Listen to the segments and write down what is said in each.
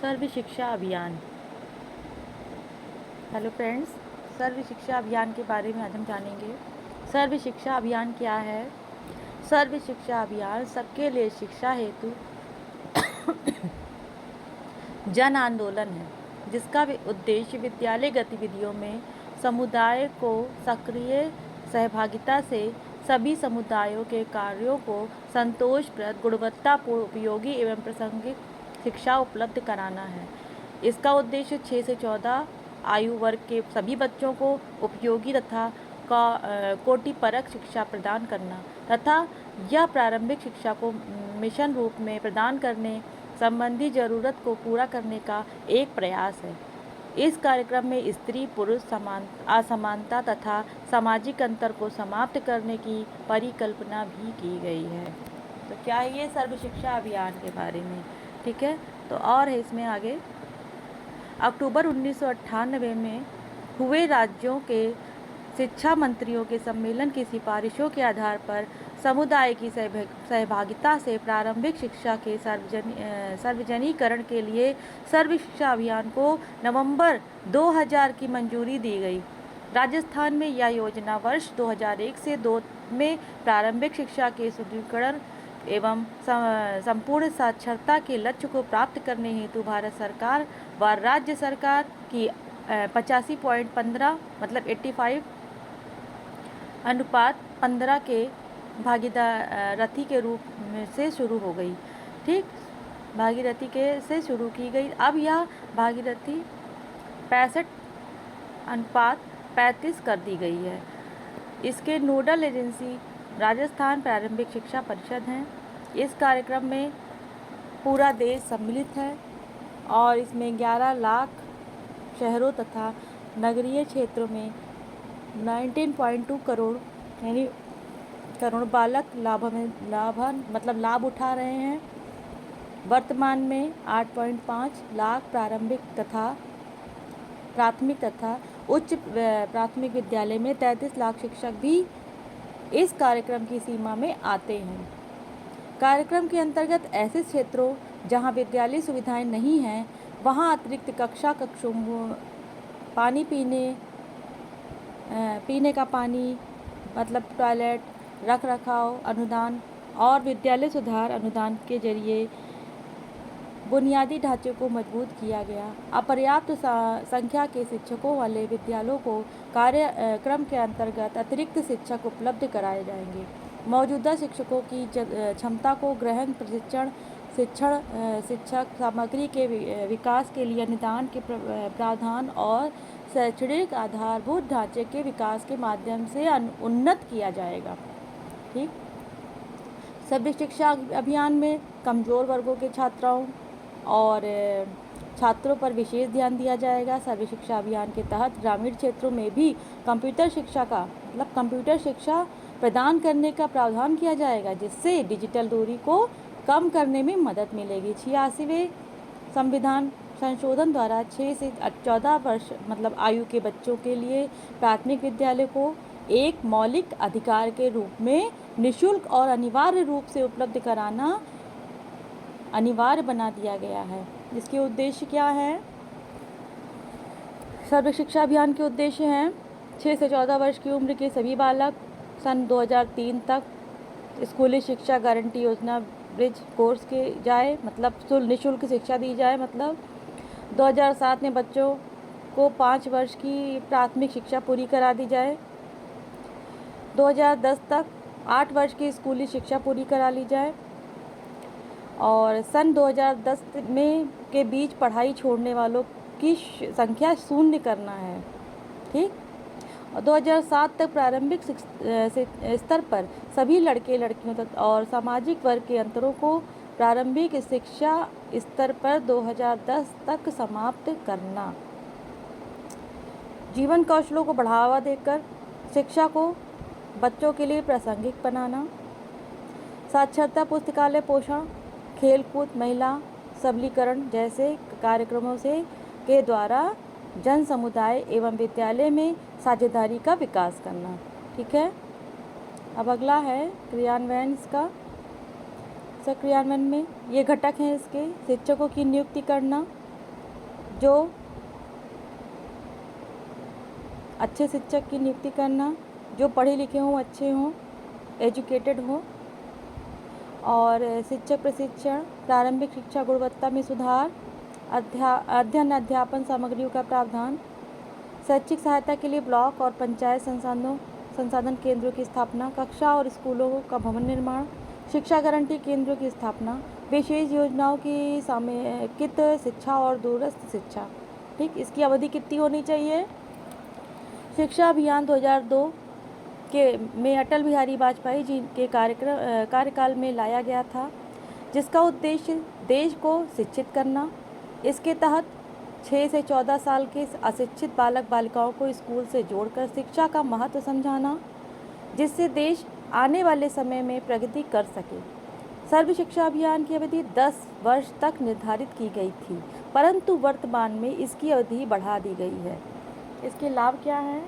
सर्व शिक्षा अभियान। Hello friends, सर्व शिक्षा अभियान के बारे में आज हम जानेंगे। सर्व शिक्षा अभियान क्या है? सर्व शिक्षा अभियान सबके लिए शिक्षा हेतु जन आंदोलन है, जिसका उद्देश्य विद्यालय गतिविधियों में समुदाय को सक्रिय सहभागिता से सभी समुदायों के कार्यों को संतोषप्रद, गुणवत्तापूर्ण, उपयोगी एवं प्रासंगिक शिक्षा उपलब्ध कराना है। इसका उद्देश्य 6 से 14 आयु वर्ग के सभी बच्चों को उपयोगी तथा कोटिपरक शिक्षा प्रदान करना तथा यह प्रारंभिक शिक्षा को मिशन रूप में प्रदान करने संबंधी ज़रूरत को पूरा करने का एक प्रयास है। इस कार्यक्रम में स्त्री पुरुष असमानता तथा सामाजिक अंतर को समाप्त करने की परिकल्पना भी की गई है। तो क्या है ये सर्व शिक्षा अभियान के बारे में? ठीक है, तो और है इसमें आगे। अक्टूबर 1998 में हुए राज्यों के शिक्षा मंत्रियों के सम्मेलन की सिफारिशों के आधार पर समुदाय की सहभागिता से प्रारंभिक शिक्षा के सार्वजनिकरण के लिए सर्व शिक्षा अभियान को नवंबर 2000 की मंजूरी दी गई। राजस्थान में यह योजना वर्ष 2001 से 2 में प्रारंभिक शिक्षा के सुदृढ़ीकरण एवं संपूर्ण साक्षरता के लक्ष्य को प्राप्त करने हेतु भारत सरकार व राज्य सरकार की 85.15 मतलब 85:15 के भागीदारी के रूप में से शुरू हो गई। ठीक, भागीरथी के से शुरू की गई। अब यह भागीरथी 65:35 कर दी गई है। इसके नोडल एजेंसी राजस्थान प्रारंभिक शिक्षा परिषद हैं। इस कार्यक्रम में पूरा देश सम्मिलित है और इसमें 11 लाख शहरों तथा नगरीय क्षेत्रों में 19.2 करोड़ यानी करोड़ बालक लाभ उठा रहे हैं। वर्तमान में 8.5 लाख प्राथमिक तथा उच्च प्राथमिक विद्यालय में 33 लाख शिक्षक भी इस कार्यक्रम की सीमा में आते हैं। कार्यक्रम के अंतर्गत ऐसे क्षेत्रों जहां विद्यालय सुविधाएं नहीं हैं, वहां अतिरिक्त कक्षों पानी पीने का पानी मतलब टॉयलेट, रख रखाव अनुदान और विद्यालय सुधार अनुदान के जरिए बुनियादी ढांचे को मजबूत किया गया। अपर्याप्त संख्या के शिक्षकों वाले विद्यालयों को कार्यक्रम के अंतर्गत अतिरिक्त शिक्षक उपलब्ध कराए जाएंगे। मौजूदा शिक्षकों की क्षमता को ग्रहण प्रशिक्षण शिक्षक सामग्री के विकास के लिए अनुदान के प्रावधान और शैक्षणिक आधारभूत ढांचे के विकास के माध्यम से उन्नत किया जाएगा। ठीक, सर्व शिक्षा अभियान में कमज़ोर वर्गों के छात्राओं और छात्रों पर विशेष ध्यान दिया जाएगा। सर्व शिक्षा अभियान के तहत ग्रामीण क्षेत्रों में भी कंप्यूटर शिक्षा प्रदान करने का प्रावधान किया जाएगा, जिससे डिजिटल दूरी को कम करने में मदद मिलेगी। 86वें संविधान संशोधन द्वारा 6 से 14 वर्ष मतलब आयु के बच्चों के लिए प्राथमिक विद्यालय को एक मौलिक अधिकार के रूप में निःशुल्क और अनिवार्य रूप से उपलब्ध कराना अनिवार्य बना दिया गया है। इसके उद्देश्य क्या है? सर्व शिक्षा अभियान के उद्देश्य हैं 6 से 14 वर्ष की उम्र के सभी बालक सन 2003 तक स्कूली शिक्षा गारंटी योजना ब्रिज कोर्स के जाए मतलब निःशुल्क शिक्षा दी जाए। मतलब 2007 में बच्चों को 5 वर्ष की प्राथमिक शिक्षा पूरी करा दी जाए। 2010 तक 8 वर्ष की स्कूली शिक्षा पूरी करा ली जाए और सन 2010 में के बीच पढ़ाई छोड़ने वालों की संख्या 0 करना है। ठीक, और 2007 तक प्रारंभिक स्तर पर सभी लड़के लड़कियों और सामाजिक वर्ग के अंतरों को प्रारंभिक शिक्षा स्तर पर 2010 तक समाप्त करना। जीवन कौशलों को बढ़ावा देकर शिक्षा को बच्चों के लिए प्रासंगिक बनाना। साक्षरता, पुस्तकालय, पोषण, खेलकूद, महिला सबलीकरण जैसे कार्यक्रमों के द्वारा जन समुदाय एवं विद्यालय में साझेदारी का विकास करना। ठीक है, अब अगला है क्रियान्वयन। क्रियान्वयन में ये घटक हैं इसके: शिक्षकों की नियुक्ति करना, जो अच्छे शिक्षक की नियुक्ति करना, जो पढ़े लिखे हों, अच्छे हों, एजुकेटेड हों, और शिक्षक प्रशिक्षण, प्रारंभिक शिक्षा गुणवत्ता में सुधार, अध्ययन अध्यापन सामग्रियों का प्रावधान, शैक्षिक सहायता के लिए ब्लॉक और पंचायत संसाधन केंद्रों की स्थापना, कक्षा और स्कूलों का भवन निर्माण, शिक्षा गारंटी केंद्रों की स्थापना, विशेष योजनाओं की समेकित शिक्षा और दूरस्थ शिक्षा। ठीक, इसकी अवधि कितनी होनी चाहिए? शिक्षा अभियान 2002 में अटल बिहारी वाजपेयी जी के कार्यकाल में लाया गया था, जिसका उद्देश्य देश को शिक्षित करना। इसके तहत 6 से 14 साल के अशिक्षित बालक बालिकाओं को स्कूल से जोड़कर शिक्षा का महत्व समझाना, जिससे देश आने वाले समय में प्रगति कर सके। सर्व शिक्षा अभियान की अवधि 10 वर्ष तक निर्धारित की गई थी, परंतु वर्तमान में इसकी अवधि बढ़ा दी गई है। इसके लाभ क्या हैं?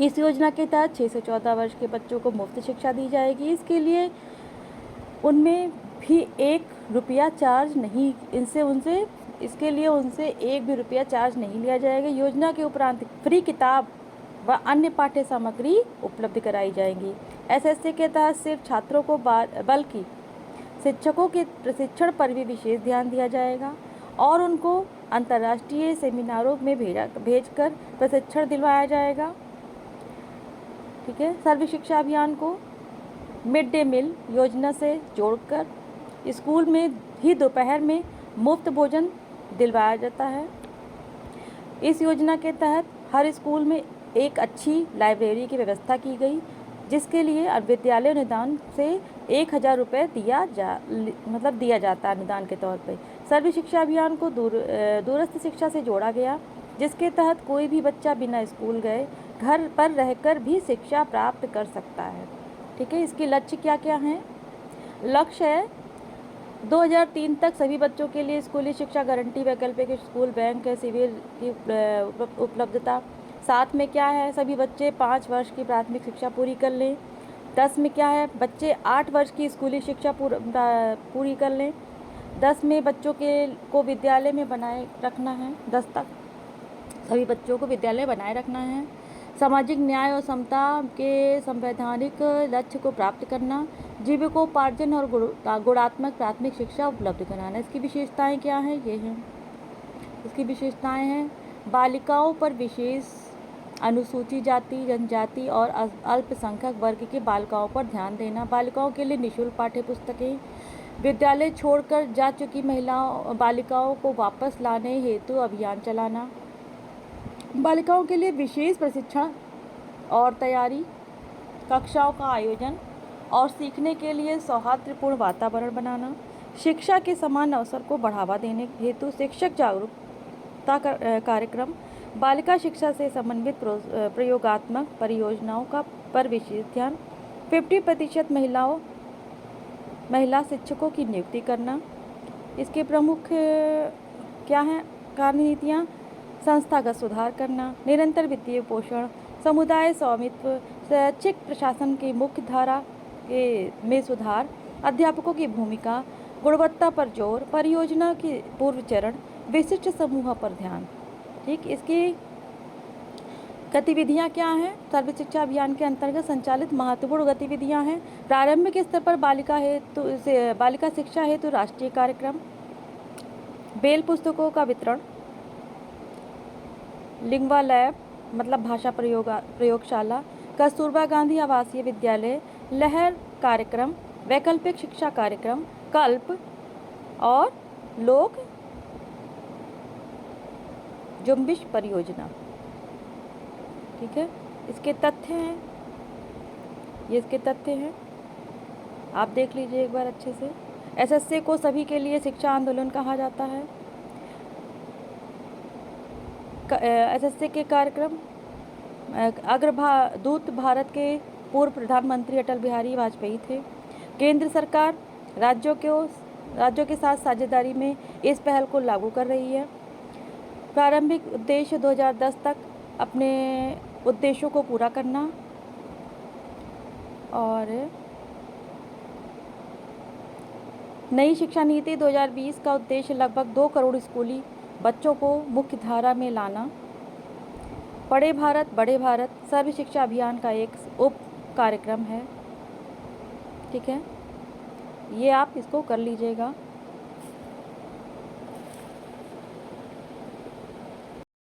इस योजना के तहत 6 से 14 वर्ष के बच्चों को मुफ्त शिक्षा दी जाएगी। इसके लिए उनमें भी 1 रुपया चार्ज नहीं, इसके लिए उनसे 1 भी रुपया चार्ज नहीं लिया जाएगा। योजना के उपरांत फ्री किताब व अन्य पाठ्य सामग्री उपलब्ध कराई जाएंगी। एसएससी के तहत सिर्फ छात्रों को बल्कि शिक्षकों के प्रशिक्षण पर भी विशेष ध्यान दिया जाएगा और उनको अंतर्राष्ट्रीय सेमिनारों में भेजकर प्रशिक्षण दिलवाया जाएगा। ठीक है, सर्व शिक्षा अभियान को मिड डे मील योजना से जोड़कर स्कूल में ही दोपहर में मुफ्त भोजन दिलवाया जाता है। इस योजना के तहत हर स्कूल में एक अच्छी लाइब्रेरी की व्यवस्था की गई, जिसके लिए विद्यालय अनुदान से 1000 रुपये दिया जाता है अनुदान के तौर पर। सर्व शिक्षा अभियान को दूरस्थ शिक्षा से जोड़ा गया, जिसके तहत कोई भी बच्चा बिना स्कूल गए घर पर रहकर भी शिक्षा प्राप्त कर सकता है। ठीक है, इसके लक्ष्य क्या क्या हैं? लक्ष्य है 2003 तक सभी बच्चों के लिए स्कूली शिक्षा गारंटी, वैकल्पिक स्कूल बैंक शिविर की उपलब्धता। 7 में क्या है? सभी बच्चे 5 वर्ष की प्राथमिक शिक्षा पूरी कर लें। 10 में क्या है? बच्चे 8 वर्ष की स्कूली शिक्षा पूरी कर लें। 10 में बच्चों को विद्यालय में बनाए रखना है। 10 तक सभी बच्चों को विद्यालय बनाए रखना है। सामाजिक न्याय और समता के संवैधानिक लक्ष्य को प्राप्त करना, जीविकोपार्जन और गुणात्मक प्राथमिक शिक्षा उपलब्ध कराना। इसकी विशेषताएं क्या हैं? ये हैं इसकी विशेषताएं हैं: बालिकाओं पर विशेष, अनुसूचित जाति, जनजाति और अल्पसंख्यक वर्ग की बालिकाओं पर ध्यान देना, बालिकाओं के लिए निःशुल्क पाठ्य पुस्तकें, विद्यालय छोड़कर जा चुकी बालिकाओं को वापस लाने हेतु अभियान चलाना, बालिकाओं के लिए विशेष प्रशिक्षण और तैयारी, कक्षाओं का आयोजन और सीखने के लिए सौहार्दपूर्ण वातावरण बनाना, शिक्षा के समान अवसर को बढ़ावा देने हेतु शिक्षक जागरूकता कार्यक्रम, बालिका शिक्षा से संबंधित प्रयोगात्मक परियोजनाओं पर विशेष ध्यान, 50% महिला शिक्षकों की नियुक्ति करना। इसके प्रमुख क्या हैं कार्यनीतियाँ? संस्थागत सुधार करना, निरंतर वित्तीय पोषण, समुदाय स्वामित्व, शैक्षिक प्रशासन की मुख्य धारा में सुधार, अध्यापकों की भूमिका, गुणवत्ता पर जोर, परियोजना के पूर्व चरण, विशिष्ट समूह पर ध्यान। ठीक, इसकी गतिविधियाँ क्या हैं? सर्व शिक्षा अभियान के अंतर्गत संचालित महत्वपूर्ण गतिविधियाँ हैं: प्रारंभिक स्तर पर बालिका शिक्षा हेतु राष्ट्रीय कार्यक्रम, बेल पुस्तकों का वितरण, लिंग्वा लैब मतलब भाषा प्रयोगशाला, कस्तूरबा गांधी आवासीय विद्यालय, लहर कार्यक्रम, वैकल्पिक शिक्षा कार्यक्रम, कल्प और लोक जुम्बिश परियोजना। ठीक है, इसके तथ्य हैं, ये इसके तथ्य हैं, आप देख लीजिए एक बार अच्छे से। एसएससी को सभी के लिए शिक्षा आंदोलन कहा जाता है। एसएससी के कार्यक्रम, अग्रदूत भारत के पूर्व प्रधानमंत्री अटल बिहारी वाजपेयी थे। केंद्र सरकार राज्यों के साथ साझेदारी में इस पहल को लागू कर रही है। प्रारंभिक उद्देश्य 2010 तक अपने उद्देश्यों को पूरा करना और नई शिक्षा नीति 2020 का उद्देश्य लगभग 2 करोड़ स्कूली बच्चों को मुख्य धारा में लाना। पढ़े भारत बड़े भारत सर्व शिक्षा अभियान का एक उप कार्यक्रम है। ठीक है, ये आप इसको कर लीजिएगा।